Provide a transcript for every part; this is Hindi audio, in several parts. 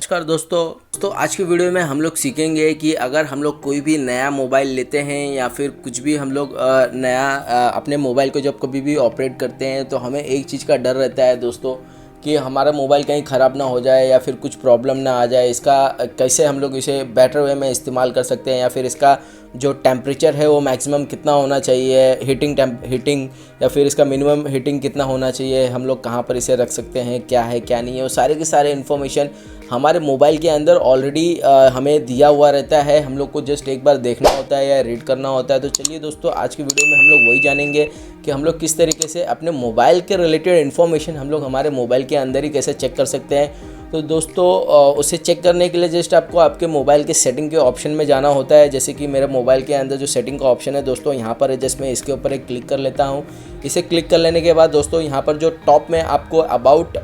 नमस्कार दोस्तों आज की वीडियो में हम लोग सीखेंगे कि अगर हम लोग कोई भी नया मोबाइल लेते हैं या फिर कुछ भी हम लोग नया अपने मोबाइल को जब कभी भी ऑपरेट करते हैं तो हमें एक चीज़ का डर रहता है दोस्तों कि हमारा मोबाइल कहीं ख़राब ना हो जाए या फिर कुछ प्रॉब्लम ना आ जाए। इसका कैसे हम लोग इसे बेटर वे में इस्तेमाल कर सकते हैं या फिर इसका जो टेम्परेचर है वो मैक्सिमम कितना होना चाहिए, हीटिंग या फिर इसका मिनिमम हीटिंग कितना होना चाहिए, हम लोग कहाँ पर इसे रख सकते हैं, क्या है क्या नहीं है, वो सारे के सारे इन्फॉर्मेशन हमारे मोबाइल के अंदर ऑलरेडी हमें दिया हुआ रहता है। हम लोग को जस्ट एक बार देखना होता है या रीड करना होता है। तो चलिए दोस्तों, आज की वीडियो में हम लोग वही जानेंगे कि हम लोग किस तरीके से अपने मोबाइल के रिलेटेड इन्फॉर्मेशन हम लोग हमारे मोबाइल के अंदर ही कैसे चेक कर सकते हैं। तो दोस्तों उसे चेक करने के लिए जस्ट आपको आपके मोबाइल के सेटिंग के ऑप्शन में जाना होता है। जैसे कि मेरे मोबाइल के अंदर जो सेटिंग का ऑप्शन है दोस्तों यहाँ पर है, जस्ट मैं इसके ऊपर एक क्लिक कर लेता हूँ। इसे क्लिक कर लेने के बाद दोस्तों यहाँ पर जो टॉप में आपको अबाउट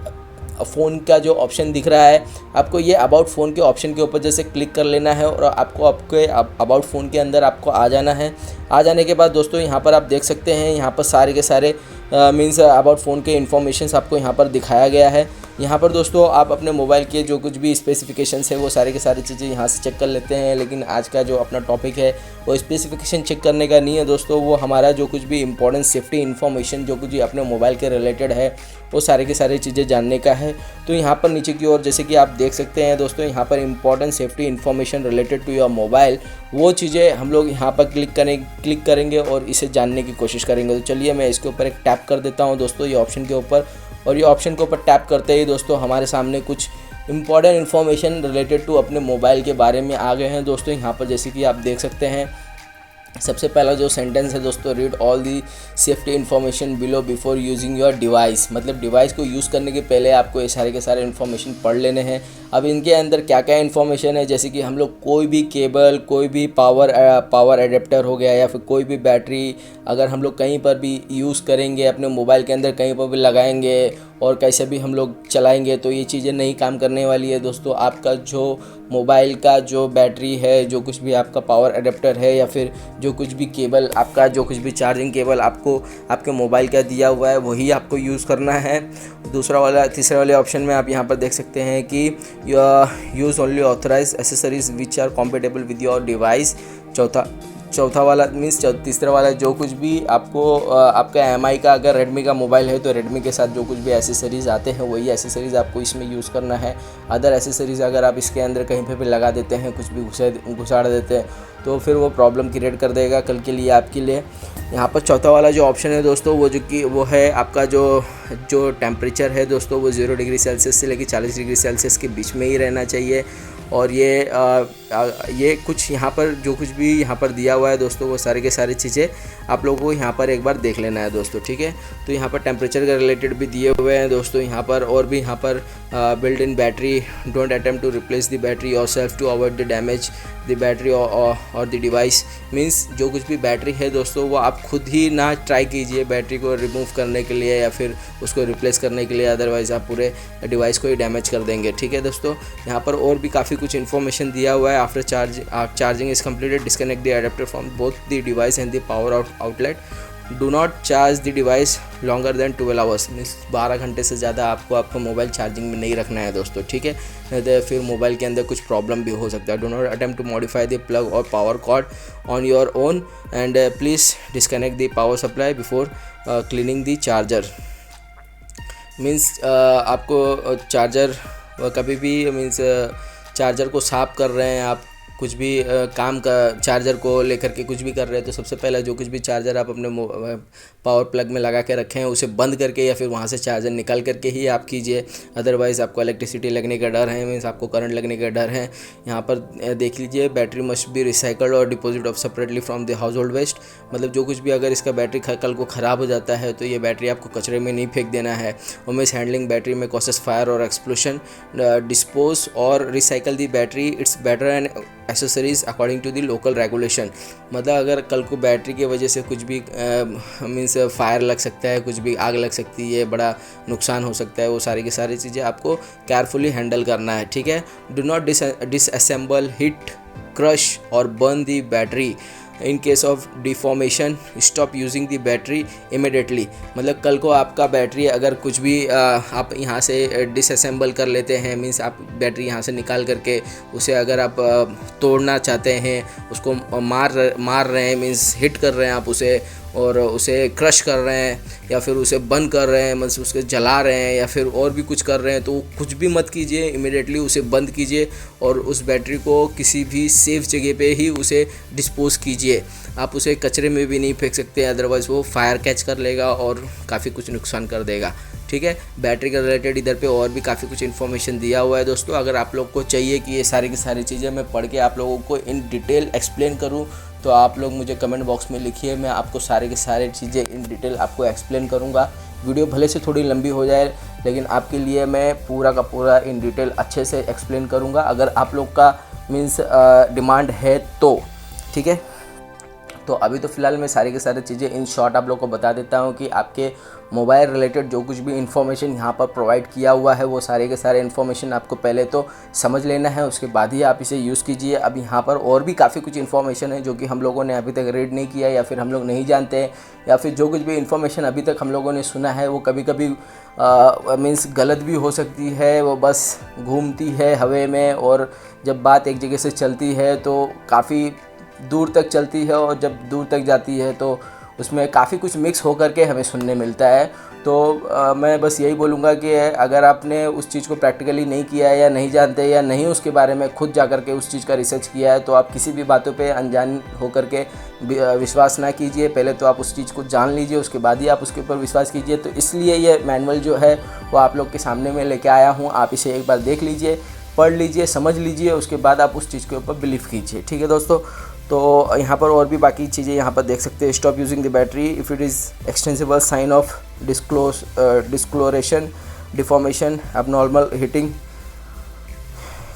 फ़ोन का जो ऑप्शन दिख रहा है, आपको ये अबाउट फ़ोन के ऑप्शन के ऊपर जैसे क्लिक कर लेना है और आपको आपके अबाउट फ़ोन के अंदर आपको आ जाना है। आ जाने के बाद दोस्तों यहाँ पर आप देख सकते हैं, यहाँ पर सारे के सारे मीन्स अबाउट फ़ोन के इन्फॉर्मेशंस आपको यहाँ पर दिखाया गया है। यहाँ पर दोस्तों आप अपने मोबाइल के जो कुछ भी स्पेसिफिकेशंस है वो सारे के सारी चीज़ें यहाँ से चेक कर लेते हैं। लेकिन आज का जो अपना टॉपिक है वो स्पेसिफिकेशन चेक करने का नहीं है दोस्तों, वो हमारा जो कुछ भी इंपॉर्टेंट सेफ्टी इन्फॉर्मेशन जो कुछ भी अपने मोबाइल के रिलेटेड है वो सारी की सारी चीज़ें जानने का है। तो यहाँ पर नीचे की ओर जैसे कि आप देख सकते हैं दोस्तों, यहाँ पर important safety information related to your mobile, वो चीज़ें हम लोग यहाँ पर क्लिक करेंगे और इसे जानने की कोशिश करेंगे। तो चलिए मैं इसके ऊपर एक टैप कर देता हूँ दोस्तों, ये ऑप्शन के ऊपर, और ये ऑप्शन के ऊपर टैप करते ही दोस्तों हमारे सामने कुछ इंपॉर्टेंट इन्फॉर्मेशन रिलेटेड टू अपने मोबाइल के बारे में आ गए हैं दोस्तों। यहाँ पर जैसे कि आप देख सकते हैं, सबसे पहला जो सेंटेंस है दोस्तों, read all the safety information below before using your device. मतलब डिवाइस को यूज़ करने के पहले आपको ये सारे के सारे इन्फॉर्मेशन पढ़ लेने हैं। अब इनके अंदर क्या क्या इन्फॉर्मेशन है, जैसे कि हम लोग कोई भी केबल, कोई भी पावर एडेप्टर हो गया या फिर कोई भी बैटरी अगर हम लोग कहीं पर भी यूज़ करेंगे, अपने मोबाइल के अंदर कहीं पर भी लगाएंगे और कैसे भी हम लोग चलाएंगे तो ये चीज़ें नहीं काम करने वाली है दोस्तों। आपका जो मोबाइल का जो बैटरी है, जो कुछ भी आपका पावर एडेप्टर है या फिर जो कुछ भी केबल, आपका जो कुछ भी चार्जिंग केबल आपको आपके मोबाइल का दिया हुआ है वही आपको यूज़ करना है। तीसरे वाले ऑप्शन में आप यहाँ पर देख सकते हैं कि use only authorised accessories which are compatible with your device. चौथा वाला मीन्स तीसरा वाला जो कुछ भी आपको आपका MI का अगर रेडमी का मोबाइल है तो रेडमी के साथ जो कुछ भी एसेसरीज़ आते हैं वही एसेसरीज़ आपको इसमें यूज़ करना है। अदर एसेसरीज़ अगर आप इसके अंदर कहीं पे भी लगा देते हैं, कुछ भी घुसाड़ देते हैं तो फिर वो प्रॉब्लम क्रिएट कर देगा कल के लिए आपके लिए। यहाँ पर चौथा वाला जो ऑप्शन है दोस्तों, वो है आपका जो टेम्परेचर है दोस्तों, वो 0 डिग्री सेल्सियस से लेकर 40 डिग्री सेल्सियस के बीच में ही रहना चाहिए। और ये कुछ यहाँ पर जो कुछ भी यहाँ पर दिया हुआ है दोस्तों वो सारे के सारी चीज़ें आप लोगों को यहाँ पर एक बार देख लेना है दोस्तों, ठीक है। तो यहाँ पर टेम्परेचर के रिलेटेड भी दिए हुए हैं दोस्तों यहाँ पर, और भी यहाँ पर build in battery, don't attempt to replace the battery yourself to avoid the damage the battery और द डिवाइस। मीन्स जो कुछ भी बैटरी है दोस्तों वो आप खुद ही ना ट्राई कीजिए बैटरी को रिमूव करने के लिए या फिर उसको रिप्लेस करने के लिए, अदरवाइज़ आप पूरे डिवाइस को ही डैमेज कर देंगे, ठीक है दोस्तों। यहाँ पर और भी काफ़ी कुछ इन्फॉर्मेशन दिया हुआ है। After charging is completed, disconnect the adapter from both the device and the power outlet. Do not charge the device longer than 12 hours. Means 12 घंटे से ज़्यादा आपको आपका मोबाइल चार्जिंग में नहीं रखना है दोस्तों, ठीक है, नहीं तो फिर मोबाइल के अंदर कुछ प्रॉब्लम भी हो सकता है। Do not attempt to modify the plug और power cord on your own and please disconnect the power supply before cleaning the charger. Means आपको चार्जर कभी भी मीन्स चार्जर को साफ़ कर रहे हैं आप, कुछ भी काम का चार्जर को लेकर के कुछ भी कर रहे हैं तो सबसे पहले जो कुछ भी चार्जर आप अपने पावर प्लग में लगा के रखे हैं उसे बंद करके या फिर वहाँ से चार्जर निकाल करके ही आप कीजिए। अदरवाइज़ आपको इलेक्ट्रिसिटी लगने का डर है, मीन्स आपको करंट लगने का डर है। यहाँ पर देख लीजिए, बैटरी मस्ट बी रिसाइकल्ड और deposit of separately from the household waste. मतलब जो कुछ भी अगर इसका बैटरी कल को ख़राब हो जाता है तो ये बैटरी आपको कचरे में नहीं फेंक देना है। मिस हैंडलिंग बैटरी में कॉसेस फायर और एक्सप्लोशन, डिस्पोज और recycle the battery, it's better and accessories according to the local regulation. मतलब अगर कल को बैटरी की वजह से कुछ भी मीन्स फायर लग सकता है, कुछ भी आग लग सकती है, बड़ा नुकसान हो सकता है, वो सारी की सारी चीज़ें आपको केयरफुली हैंडल करना है, ठीक है। Do not disassemble, hit, crush और burn the battery. In case of deformation stop using the battery immediately. मतलब कल को आपका बैटरी अगर कुछ भी आप यहाँ से डिसअसेंबल कर लेते हैं, मीन्स आप बैटरी यहाँ से निकाल करके उसे अगर आप तोड़ना चाहते हैं, उसको मार रहे हैं, मीन्स हिट कर रहे हैं आप उसे, और उसे क्रश कर रहे हैं या फिर उसे बंद कर रहे हैं, मतलब उसके जला रहे हैं या फिर और भी कुछ कर रहे हैं, तो कुछ भी मत कीजिए, इमिडिएटली उसे बंद कीजिए और उस बैटरी को किसी भी सेफ जगह पे ही उसे डिस्पोज़ कीजिए। आप उसे कचरे में भी नहीं फेंक सकते, अदरवाइज़ वो फायर कैच कर लेगा और काफ़ी कुछ नुकसान कर देगा। ठीक है, बैटरी के रिलेटेड इधर पे और भी काफ़ी कुछ इन्फॉर्मेशन दिया हुआ है दोस्तों। अगर आप लोग को चाहिए कि ये सारी की सारी चीज़ें मैं पढ़ के आप लोगों को इन डिटेल एक्सप्लेन करूँ, तो आप लोग मुझे कमेंट बॉक्स में लिखिए, मैं आपको सारे की सारी चीज़ें इन डिटेल आपको एक्सप्लेन करूँगा। वीडियो भले से थोड़ी लंबी हो जाए, लेकिन आपके लिए मैं पूरा का पूरा इन डिटेल अच्छे से एक्सप्लेन करूँगा, अगर आप लोग का मीन्स डिमांड है तो। ठीक है, तो अभी तो फ़िलहाल मैं सारी की सारी चीज़ें इन शॉर्ट आप लोग को बता देता हूँ कि आपके मोबाइल रिलेटेड जो कुछ भी इन्फॉर्मेशन यहाँ पर प्रोवाइड किया हुआ है, वो सारे के सारे इन्फॉर्मेशन आपको पहले तो समझ लेना है, उसके बाद ही आप इसे यूज़ कीजिए। अब यहाँ पर और भी काफ़ी कुछ इन्फॉर्मेशन है जो कि हम लोगों ने अभी तक रीड नहीं किया या फिर हम लोग नहीं जानते हैं, या फिर जो कुछ भी इन्फॉर्मेशन अभी तक हम लोगों ने सुना है वो कभी कभी मीन्स गलत भी हो सकती है, वो बस घूमती है हवा में, और जब बात एक जगह से चलती है तो काफ़ी दूर तक चलती है, और जब दूर तक जाती है तो उसमें काफ़ी कुछ मिक्स होकर के हमें सुनने मिलता है। तो मैं बस यही बोलूँगा कि अगर आपने उस चीज़ को प्रैक्टिकली नहीं किया है या नहीं जानते या नहीं उसके बारे में खुद जाकर के उस चीज़ का रिसर्च किया है, तो आप किसी भी बातों पे अनजान होकर के विश्वास ना कीजिए। पहले तो आप उस चीज़ को जान लीजिए, उसके बाद ही आप उसके ऊपर विश्वास कीजिए। तो इसलिए ये मैनुअल जो है वो आप लोग के सामने में लेके आया हूँ, आप इसे एक बार देख लीजिए, पढ़ लीजिए, समझ लीजिए, उसके बाद आप उस चीज़ के ऊपर बिलीव कीजिए। ठीक है दोस्तों, तो यहाँ पर और भी बाकी चीज़ें यहाँ पर देख सकते हैं। Stop using the battery if it is extensible sign of discolouration, deformation, abnormal heating,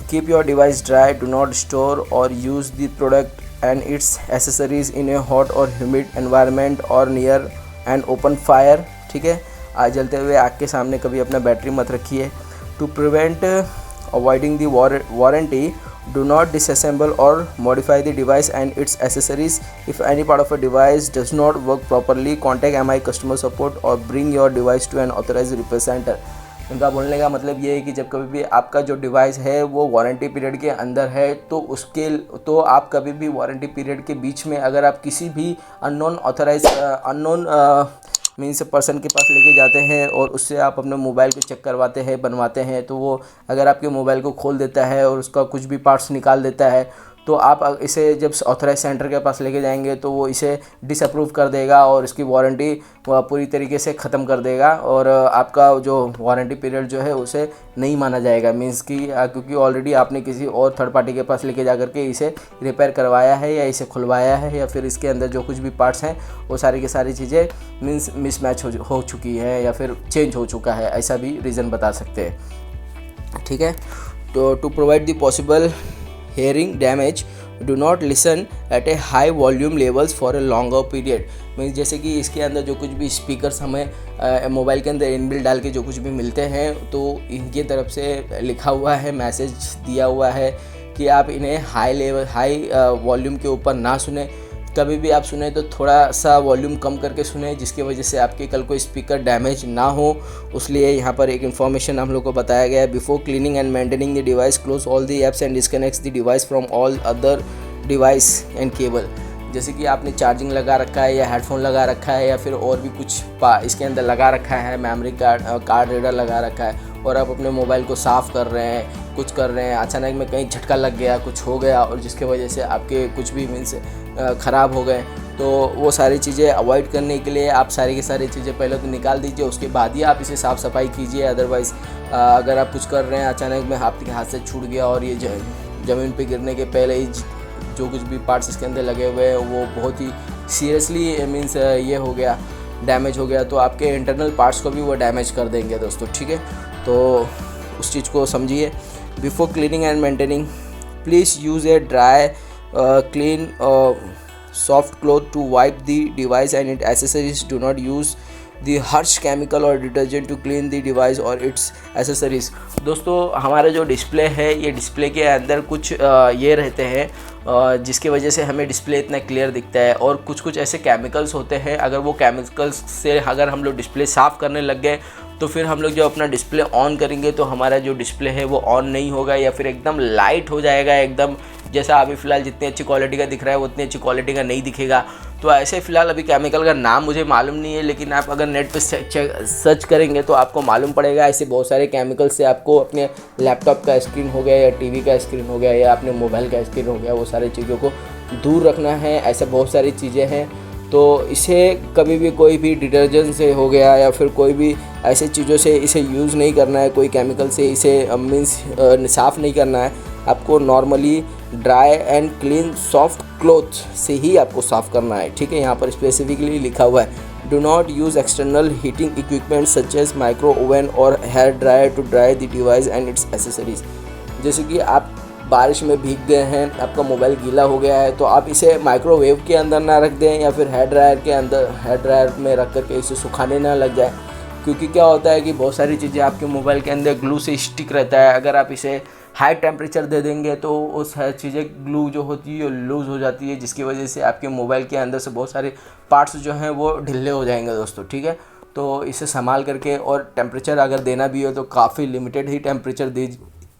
keep your device dry, do not store और use the product and its accessories in a hot और ह्यूमिड एनवायरनमेंट और नियर एंड ओपन फायर। ठीक है, आज जलते हुए आग के सामने कभी अपना बैटरी मत रखिए। To prevent avoiding the warranty, do not disassemble or modify the device and its accessories. If any part of a device does not work properly, contact MI customer support or bring your device to an authorized repair center. इनका बोलने का मतलब ये है कि जब कभी भी आपका जो डिवाइस है वो वारंटी पीरियड के अंदर है, तो आप कभी भी वारंटी पीरियड के बीच में अगर आप किसी भी अननोन मीन्स पर्सन के पास लेके जाते हैं और उससे आप अपने मोबाइल को चेक करवाते हैं, बनवाते हैं, तो वो अगर आपके मोबाइल को खोल देता है और उसका कुछ भी पार्ट्स निकाल देता है, तो आप इसे जब ऑथराइज सेंटर के पास लेके जाएंगे तो वो इसे डिसअप्रूव कर देगा और इसकी वारंटी पूरी तरीके से ख़त्म कर देगा, और आपका जो वारंटी पीरियड जो है उसे नहीं माना जाएगा। मीन्स कि क्योंकि ऑलरेडी आपने किसी और थर्ड पार्टी के पास लेके जा करके इसे रिपेयर करवाया है या इसे खुलवाया है, या फिर इसके अंदर जो कुछ भी पार्ट्स हैं वो सारी की सारी चीज़ें मीन्स मिसमैच हो चुकी है या फिर चेंज हो चुका है, ऐसा भी रीज़न बता सकते हैं। ठीक है, तो to provide the possible hearing damage, do not listen at a high volume levels for a longer period। Means जैसे कि इसके अंदर जो कुछ भी स्पीकर्स हमें मोबाइल के अंदर इनबिल्ट डाल के जो कुछ भी मिलते हैं, तो इनकी तरफ से लिखा हुआ है, मैसेज दिया हुआ है कि आप इन्हें हाई वॉल्यूम के ऊपर ना सुने। कभी भी आप सुने तो थोड़ा सा वॉल्यूम कम करके सुने, जिसकी वजह से आपके कल को स्पीकर डैमेज ना हो। उसलिए यहाँ पर एक इन्फॉर्मेशन हम लोग को बताया गया है। Before cleaning and maintaining the device, close all the apps and disconnect the device from all other device and cable. जैसे कि आपने चार्जिंग लगा रखा है या हेडफोन लगा रखा है या फिर और भी कुछ इसके अंदर लगा रखा है, मेमोरी कार्ड रीडर लगा रखा है, और आप अपने मोबाइल को साफ़ कर रहे हैं, कुछ कर रहे हैं, अचानक में कहीं झटका लग गया, कुछ हो गया और जिसके वजह से आपके कुछ भी मीन्स ख़राब हो गए, तो वो सारी चीज़ें अवॉइड करने के लिए आप सारी की सारी चीज़ें पहले तो निकाल दीजिए, उसके बाद ही आप इसे साफ़ सफाई कीजिए। अदरवाइज़ अगर आप कुछ कर रहे हैं, अचानक में आपके हाथ से छूट गया और ये ज़मीन पे गिरने के पहले ही जो कुछ भी पार्ट्स इसके अंदर लगे हुए हैं वो बहुत ही सीरियसली मीन्स ये हो गया, डैमेज हो गया, तो आपके इंटरनल पार्ट्स को भी वो डैमेज कर देंगे दोस्तों। ठीक है, तो उस चीज़ को समझिए। Before cleaning and maintaining, please use a dry clean soft cloth to wipe the device and it accessories. Do not use the harsh chemical और detergent to clean the device और इट्स एसेसरीज। दोस्तों हमारा जो डिस्प्ले है, ये डिस्प्ले के अंदर कुछ ये रहते हैं जिसकी वजह से हमें डिस्प्ले इतना क्लियर दिखता है। और कुछ कुछ ऐसे केमिकल्स होते हैं, अगर वो केमिकल्स से अगर हम लोग डिस्प्ले साफ़ करने लग गए तो फिर हम लोग जब अपना डिस्प्ले ऑन करेंगे तो हमारा जो डिस्प्ले है वो ऑन नहीं होगा, या फिर एकदम लाइट हो जाएगा, एकदम जैसा अभी फ़िलहाल जितनी अच्छी क्वालिटी का दिख रहा है वो उतनी अच्छी क्वालिटी का नहीं दिखेगा। तो ऐसे फ़िलहाल अभी केमिकल का नाम मुझे मालूम नहीं है, लेकिन आप अगर नेट पे सर्च करेंगे तो आपको मालूम पड़ेगा। ऐसे बहुत सारे केमिकल से आपको अपने लैपटॉप का स्क्रीन हो गया या टीवी का स्क्रीन हो गया या अपने मोबाइल का स्क्रीन हो गया, वो सारी चीज़ों को दूर रखना है। ऐसे बहुत सारी चीज़ें हैं, तो इसे कभी भी कोई भी डिटर्जेंट से हो गया या फिर कोई भी ऐसे चीज़ों से इसे यूज़ नहीं करना है, कोई केमिकल से इसे मीन्स साफ़ नहीं करना है। आपको normally dry and clean soft cloth से ही आपको साफ़ करना है, ठीक है। यहाँ पर स्पेसिफिकली लिखा हुआ है, do not use external heating equipment such as micro oven और hair dryer to dry the device and its accessories. जैसे कि आप बारिश में भीग गए हैं, आपका मोबाइल गीला हो गया है, तो आप इसे माइक्रोवेव के अंदर ना रख दें या फिर हेयर ड्रायर में रख करके इसे सुखाने ना लग जाए, क्योंकि क्या होता है कि बहुत सारी चीज़ें आपके मोबाइल के अंदर ग्लू से स्टिक रहता है। अगर आप इसे हाई टेम्परेचर दे देंगे तो उस हर चीज़ें ग्लू जो होती है लूज़ हो जाती है, जिसकी वजह से आपके मोबाइल के अंदर से बहुत सारे पार्ट्स जो हैं वो ढीले हो जाएंगे दोस्तों, ठीक है। तो इसे संभाल करके, और टेम्परेचर अगर देना भी हो तो काफ़ी लिमिटेड ही टेम्परेचर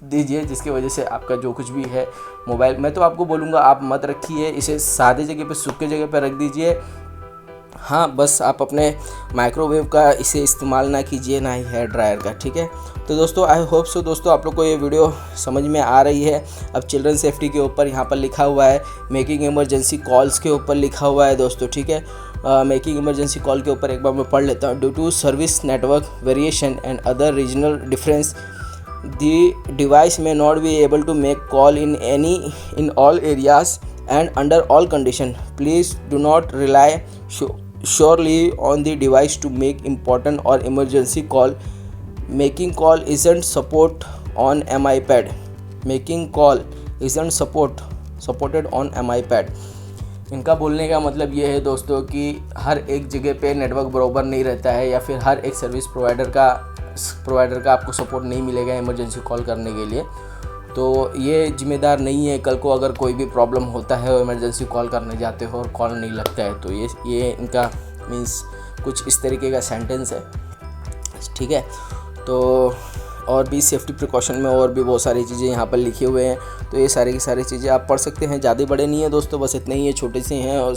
दीजिए, जिसकी वजह से आपका जो कुछ भी है मोबाइल, मैं तो आपको बोलूँगा आप मत रखिए, इसे सादे जगह पे, सूखे जगह पे रख दीजिए। हाँ, बस आप अपने माइक्रोवेव का इसे इस्तेमाल ना कीजिए, ना ही हेयर ड्रायर का, ठीक है। तो दोस्तों आई होप सो दोस्तों आप लोग को ये वीडियो समझ में आ रही है। अब चिल्ड्रन सेफ्टी के ऊपर यहाँ पर लिखा हुआ है, मेकिंग इमरजेंसी कॉल्स के ऊपर लिखा हुआ है दोस्तों, ठीक है। मेकिंग इमरजेंसी कॉल के ऊपर एक बार मैं पढ़ लेता हूँ। Due to service network variation and other regional difference the device may not be able to make call in all areas and under all condition. Please do not rely solely on the device to make important or emergency call. Making call isn't support on MiPad. Making call isn't supported on MiPad. इनका बोलने का मतलब ये है दोस्तों कि हर एक जगह पे नेटवर्क बराबर नहीं रहता है, या फिर हर एक सर्विस प्रोवाइडर का आपको सपोर्ट नहीं मिलेगा इमरजेंसी कॉल करने के लिए। तो ये जिम्मेदार नहीं है, कल को अगर कोई भी प्रॉब्लम होता है और इमरजेंसी कॉल करने जाते हो और कॉल नहीं लगता है, तो ये इनका मीन्स कुछ इस तरीके का सेंटेंस है, ठीक है। तो और भी सेफ्टी प्रिकॉशन में और भी बहुत सारी चीज़ें यहाँ पर लिखे हुए हैं, तो ये सारी की सारी चीज़ें आप पढ़ सकते हैं। ज़्यादा बड़े नहीं है दोस्तों, बस इतने ही है, छोटे से हैं। और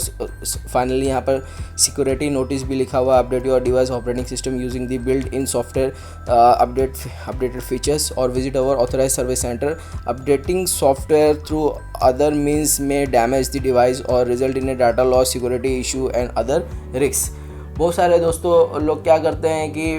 फाइनली यहाँ पर सिक्योरिटी नोटिस भी लिखा हुआ, update your device operating system using the built in software updated features और visit our authorise service centre. Updating software through other means may damage the device और result in a data loss, security issue and other risk. बहुत सारे दोस्तों लोग क्या करते हैं कि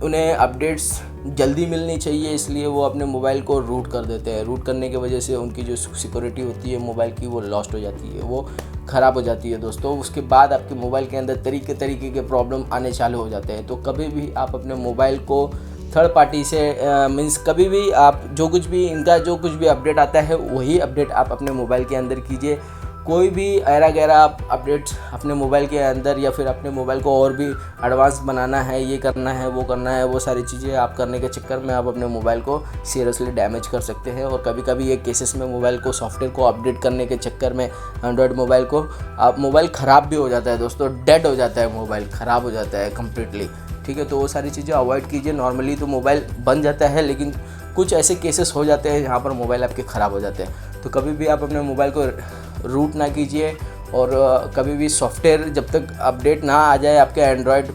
उन्हें अपडेट्स जल्दी मिलनी चाहिए, इसलिए वो अपने मोबाइल को रूट कर देते हैं। रूट करने की वजह से उनकी जो सिक्योरिटी होती है मोबाइल की वो लॉस्ट हो जाती है, वो ख़राब हो जाती है दोस्तों। उसके बाद आपके मोबाइल के अंदर तरीके के प्रॉब्लम आने चालू हो जाते हैं। तो कभी भी आप अपने मोबाइल को थर्ड पार्टी से मीन्स कभी भी आप जो कुछ भी अपडेट आता है वही अपडेट आप अपने मोबाइल के अंदर कीजिए। कोई भी ऐरा गैरा आप अपडेट्स अपने मोबाइल के अंदर, या फिर अपने मोबाइल को और भी एडवांस बनाना है, ये करना है वो सारी चीज़ें आप करने के चक्कर में आप अपने मोबाइल को सीरियसली डैमेज कर सकते हैं। और कभी कभी ये केसेस में मोबाइल को सॉफ्टवेयर को अपडेट करने के चक्कर में एंड्रॉयड मोबाइल को मोबाइल ख़राब भी हो जाता है दोस्तों, डेड हो जाता है, मोबाइल ख़राब हो जाता है कम्प्लीटली, ठीक है। तो वो सारी चीज़ें अवॉइड कीजिए। नॉर्मली तो मोबाइल बन जाता है, लेकिन कुछ ऐसे केसेस हो जाते हैं जहाँ पर मोबाइल आपके ख़राब हो जाते हैं। तो कभी भी आप अपने मोबाइल को रूट ना कीजिए, और कभी भी सॉफ्टवेयर जब तक अपडेट ना आ जाए आपके एंड्रॉयड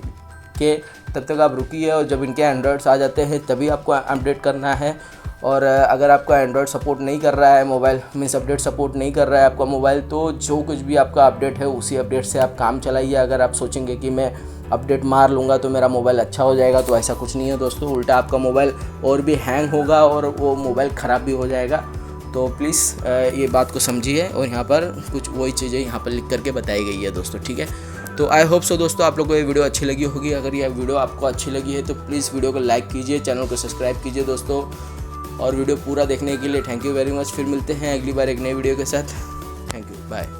के, तब तक आप रुकिए। और जब इनके एंड्रॉयड्स आ जाते हैं तभी आपको अपडेट करना है। और अगर आपका एंड्रॉयड सपोर्ट नहीं कर रहा है मोबाइल, मीन्स अपडेट सपोर्ट नहीं कर रहा है आपका मोबाइल, तो जो कुछ भी आपका अपडेट है उसी अपडेट से आप काम चलाइए। अगर आप सोचेंगे कि मैं अपडेट मार लूँगा तो मेरा मोबाइल अच्छा हो जाएगा, तो ऐसा कुछ नहीं है दोस्तों। उल्टा आपका मोबाइल और भी हैंग होगा और वो मोबाइल ख़राब भी हो जाएगा। तो प्लीज़ ये बात को समझिए। और यहाँ पर कुछ वही चीज़ें यहाँ पर लिख करके बताई गई है दोस्तों, ठीक है। तो आई होप सो दोस्तों आप लोगों को ये वीडियो अच्छी लगी होगी। अगर ये वीडियो आपको अच्छी लगी है तो प्लीज़ वीडियो को लाइक कीजिए, चैनल को सब्सक्राइब कीजिए दोस्तों। और वीडियो पूरा देखने के लिए थैंक यू वेरी मच। फिर मिलते हैं अगली बार एक नई वीडियो के साथ। Thank you, bye.